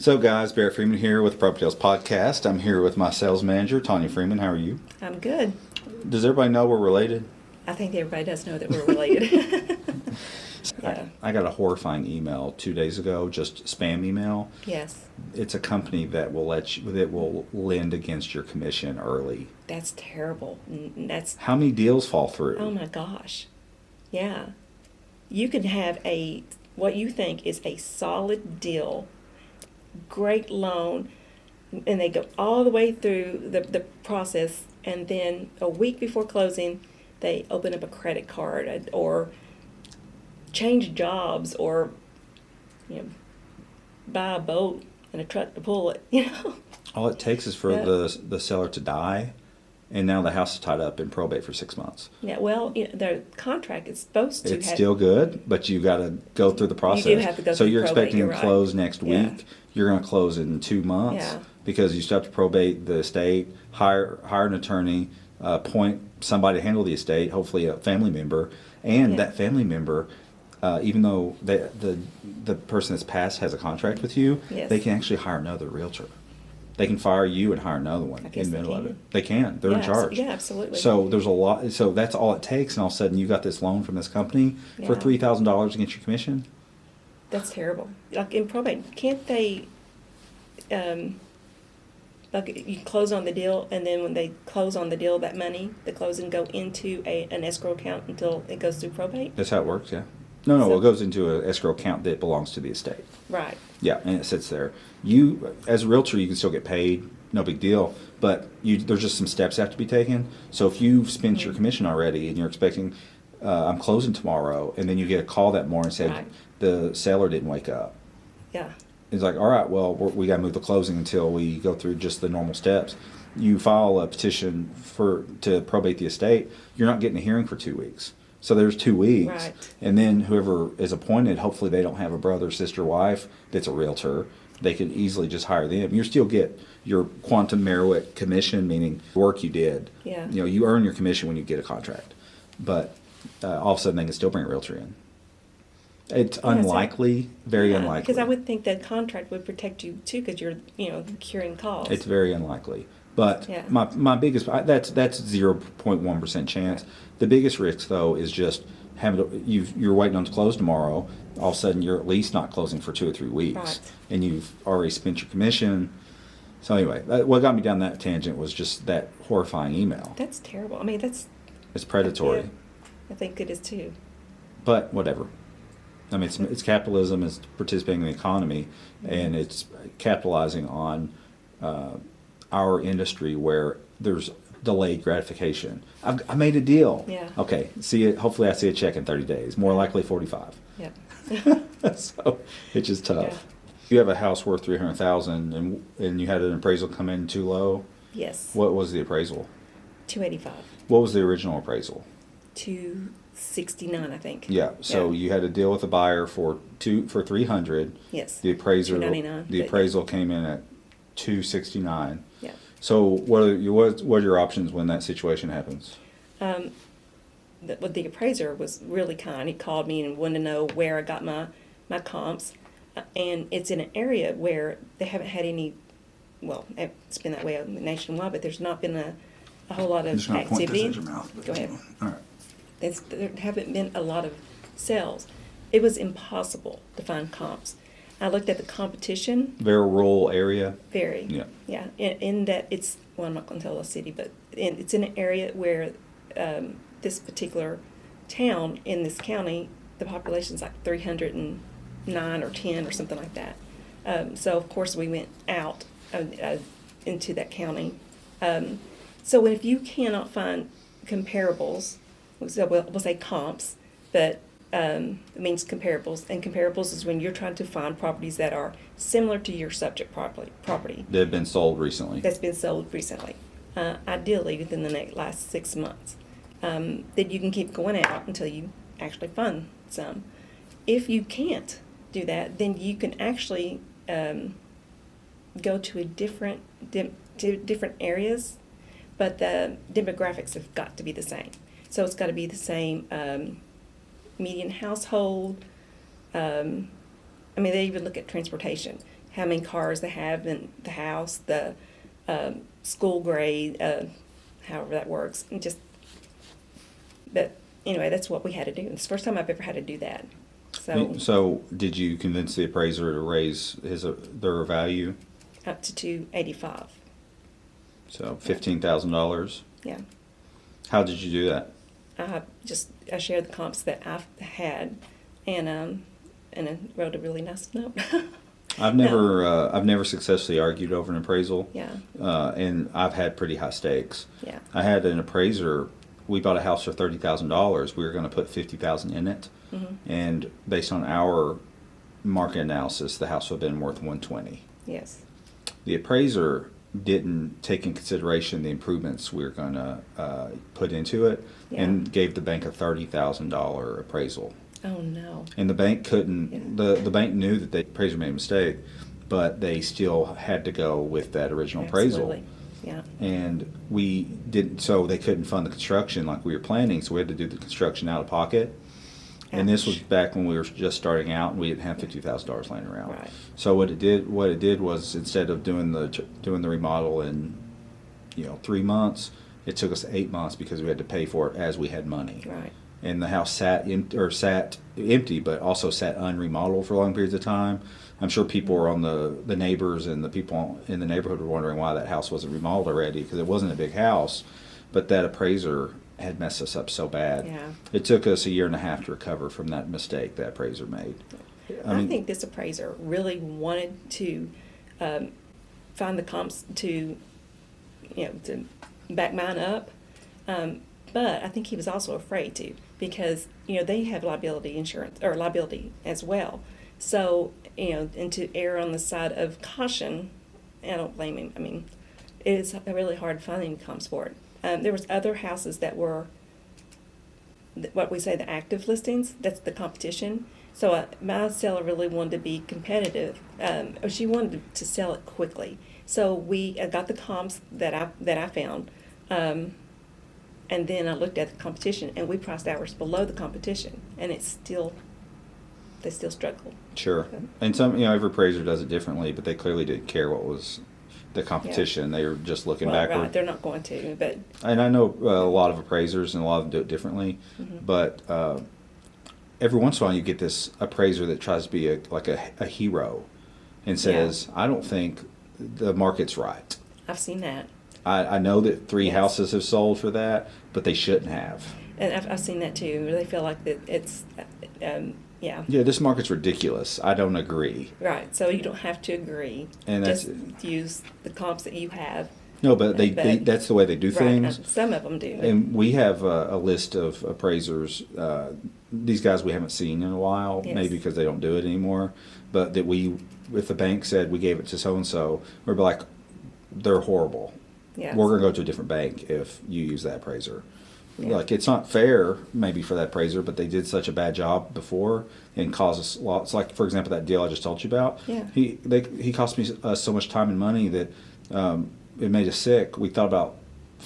So guys, Barrett Freeman here with the PropertyTales podcast. I'm here with my sales manager, Tonya Freeman. How are you? I'm good. Does everybody know we're related? I think everybody does know that we're related. Yeah. I got a horrifying email 2 days ago, just spam email. Yes. It's a company that will lend against your commission early. That's terrible. How many deals fall through? Oh my gosh. Yeah. You can have what you think is a solid deal, great loan, and they go all the way through the process, and then a week before closing, they open up a credit card or change jobs or buy a boat and a truck to pull it. All it takes is for the seller to die, and now the house is tied up in probate for 6 months. Yeah, well, the contract is supposed to. It's still good, but you got to go through the process. You do have to go so through you're probate, expecting to close next week. Yeah. You're going to close in 2 months because you still have to probate the estate, hire an attorney, appoint somebody to handle the estate, hopefully a family member, and that family member. Even though the person that's passed has a contract with you, they can actually hire another realtor. They can fire you and hire another one in the middle of it. They can. They're in charge. Yeah, absolutely. So there's a lot. So that's all it takes, and all of a sudden you got this loan from this company for $3,000 against your commission. That's terrible. Like in probate, can't they? Like you close on the deal, and then when they close on the deal, that money, the closing, go into an escrow account until it goes through probate. That's how it works. Yeah. No, it goes into an escrow account that belongs to the estate. Right. Yeah, and it sits there. You, as a realtor, you can still get paid, no big deal, but there's just some steps that have to be taken. So if you've spent your commission already and you're expecting, I'm closing tomorrow, and then you get a call that morning and say the seller didn't wake up. Yeah. It's like, all right, well, we got to move the closing until we go through just the normal steps. You file a petition to probate the estate, you're not getting a hearing for 2 weeks. So there's 2 weeks, and then whoever is appointed, hopefully they don't have a brother, sister, wife that's a realtor. They could easily just hire them. You still get your quantum merit commission, meaning work you did. Yeah. You earn your commission when you get a contract, but all of a sudden they can still bring a realtor in. It's unlikely, very unlikely. Because I would think that contract would protect you too, because you're curing calls. It's very unlikely. But my biggest, that's 0.1% chance. The biggest risk, though, is just you're waiting on to close tomorrow. All of a sudden, you're at least not closing for 2 or 3 weeks, and you've already spent your commission. So anyway, what got me down that tangent was just that horrifying email. That's terrible. I mean, it's predatory. I think it is too. But whatever. I mean, it's capitalism. It's participating in the economy, and it's capitalizing on our industry where there's delayed gratification. I made a deal. Yeah. Okay. See it. Hopefully, I see a check in 30 days. More likely, 45. Yeah. So it's just tough. Yeah. You have a house worth $300,000, and you had an appraisal come in too low. Yes. What was the appraisal? $285. What was the original appraisal? $269, I think. Yeah. So you had to deal with a buyer for $300. Yes. The appraiser. $299. The appraisal came in at $269. Yeah. So what are your options when that situation happens? The appraiser was really kind. He called me and wanted to know where I got my comps, and it's in an area where they haven't had any. Well, it's been that way nationwide, but there's not been a whole lot of activity. Point this at your mouth, Go ahead. All right. There haven't been a lot of sales. It was impossible to find comps. I looked at the competition. Very rural area. Very. Yeah. Yeah. In that it's, well, I'm not going to tell the city, but it's in an area where this particular town in this county, the population is like 309 or 10 or something like that. So, of course, we went out into that county. So if you cannot find comparables, so we'll say comps, but it means comparables, and comparables is when you're trying to find properties that are similar to your subject property. That have been sold recently. That's been sold recently, ideally within the last 6 months. Then you can keep going out until you actually find some. If you can't do that, then you can actually go to different areas, but the demographics have got to be the same. So it's got to be the same median household. I mean, they even look at transportation. how many cars they have in the house, the school grade, however that works, and just. But anyway, that's what we had to do. It's the first time I've ever had to do that. So did you convince the appraiser to raise their value? Up to 285. So $15,000. Yeah. How did you do that? I shared the comps that I've had, and I wrote a really nice note. I've never successfully argued over an appraisal. Yeah. And I've had pretty high stakes. Yeah. I had an appraiser. We bought a house for $30,000. We were going to put $50,000 in it, and based on our market analysis, the house would have been worth $120,000. Yes. The appraiser didn't take in consideration the improvements we were going to put into it, and gave the bank a $30,000 appraisal. Oh no. And the bank couldn't. The bank knew that the appraiser made a mistake, but they still had to go with that original appraisal. Absolutely. Yeah. And we didn't, so they couldn't fund the construction like we were planning, so we had to do the construction out of pocket. And this was back when we were just starting out, and we didn't have $50,000 laying around. Right. So what it did was, instead of doing the remodel in 3 months, it took us 8 months because we had to pay for it as we had money. Right. And the house sat empty, but also sat unremodeled for long periods of time. I'm sure people were on the neighbors and the people in the neighborhood were wondering why that house wasn't remodeled already, because it wasn't a big house, but that appraiser had messed us up so bad. Yeah. It took us 1.5 years to recover from that mistake that appraiser made. I think this appraiser really wanted to find the comps to back mine up, but I think he was also afraid to, because they have liability insurance or liability as well. So and to err on the side of caution, I don't blame him. I mean, it's really hard to find any comps for it. There was other houses that were what we say the active listings. That's the competition. So my seller really wanted to be competitive. She wanted to sell it quickly. So we got the comps that I found, and then I looked at the competition, and we priced ours below the competition, and they still struggle. Sure. And every appraiser does it differently, but they clearly didn't care what was the competition. They were just looking backward. Right. They're not going to, but. And I know a lot of appraisers, and a lot of them do it differently, but every once in a while you get this appraiser that tries to be a hero and says, I don't think the market's right. I've seen that. I know that 3 houses have sold for that, but they shouldn't have. And I've seen that too. They feel like that it's, yeah, this market's ridiculous. I don't agree. Right. So you don't have to agree. And just use the comps that you have. No, but that's the way they do things. Some of them do. And we have a list of appraisers. These guys we haven't seen in a while, maybe because they don't do it anymore. But that if the bank said we gave it to so and so, we'd be like, they're horrible. Yeah. We're going to go to a different bank if you use that appraiser. Yeah. Like, it's not fair maybe for that appraiser, but they did such a bad job before and caused us lots. Like, for example, that deal I just told you about. Yeah. He cost me so much time and money that it made us sick. We thought about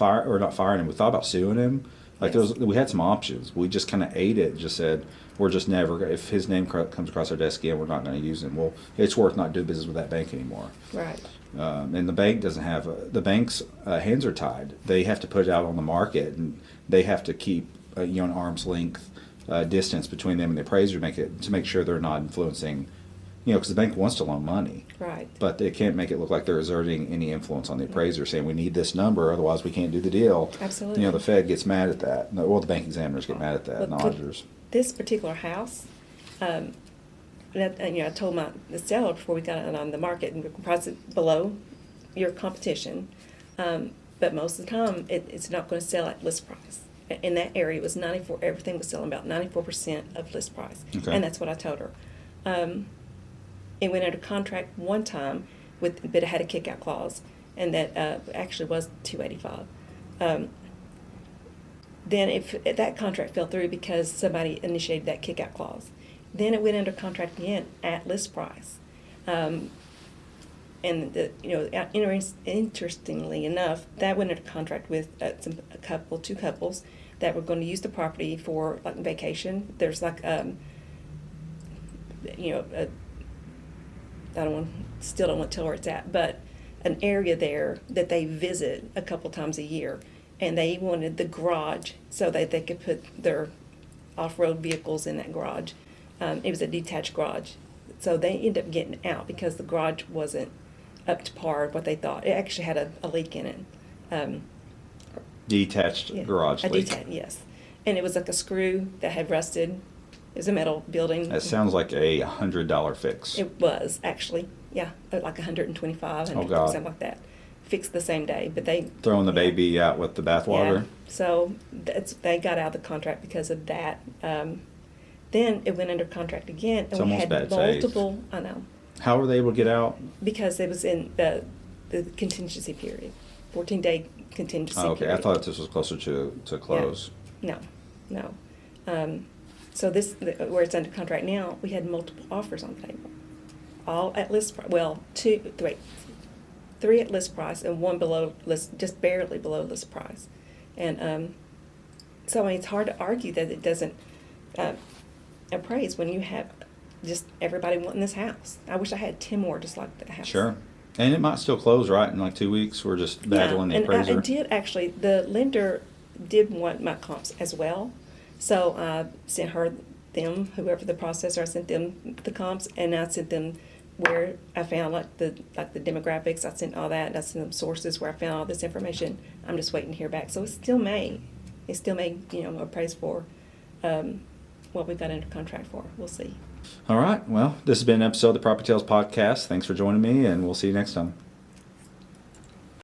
not firing him. We thought about suing him. Like, we had some options. We just kind of ate it. And just said, we're just never. If his name comes across our desk again, we're not going to use him. Well, it's worth not doing business with that bank anymore. Right. And the bank doesn't have the bank's hands are tied. They have to put it out on the market, and they have to keep an arm's length distance between them and the appraiser to make sure they're not influencing. Because the bank wants to loan money. Right. But they can't make it look like they're exerting any influence on the appraiser, saying we need this number, otherwise we can't do the deal. Absolutely. The Fed gets mad at that. Well, the bank examiners get mad at that, and the auditors. This particular house, I told the seller before we got it on the market, and we can price it below your competition, but most of the time it's not going to sell at list price. In that area, it was 94. Everything was selling about 94% of list price, and that's what I told her. It went under contract one time but it had a kick-out clause, and that actually was $285. Then if that contract fell through because somebody initiated that kick-out clause, then it went under contract again at list price. And interestingly enough, that went into contract with two couples that were going to use the property for like vacation. There's like I don't want to still don't want to tell where it's at, but an area there that they visit a couple times a year, and they wanted the garage so that they could put their off-road vehicles in that garage. It was a detached garage, so they ended up getting out because the garage wasn't up to par what they thought. It actually had a leak in it. Detached garage leak. Yes, and it was like a screw that had rusted. It was a metal building. That sounds like a $100 fix. It was actually, yeah, like 125, Oh, God. something like that. Fixed the same day, but they Throwing the baby out with the bathwater. Yeah. So they got out of the contract because of that. Then it went under contract again, and It's we almost had bad faith. multiple. I know, How were they able to get out? because it was in the contingency period, 14-day contingency Oh, okay, period. I thought this was closer to close. No. So where it's under contract now, we had multiple offers on the table, all at list price. Well, three at list price and one below list, just barely below list price. And so I mean, it's hard to argue that it doesn't appraise when you have just everybody wanting this house. I wish I had 10 more just like that house. Sure. And it might still close, right, in like 2 weeks? We're just battling the and appraiser. I did actually, the lender did want my comps as well. So I sent whoever the processor, I sent them the comps, and I sent them where I found like the demographics. I sent all that, and I sent them sources where I found all this information. I'm just waiting to hear back. So it still may appraise for what we've got under contract for. We'll see. All right. Well, this has been an episode of the PropertyTales podcast. Thanks for joining me, and we'll see you next time.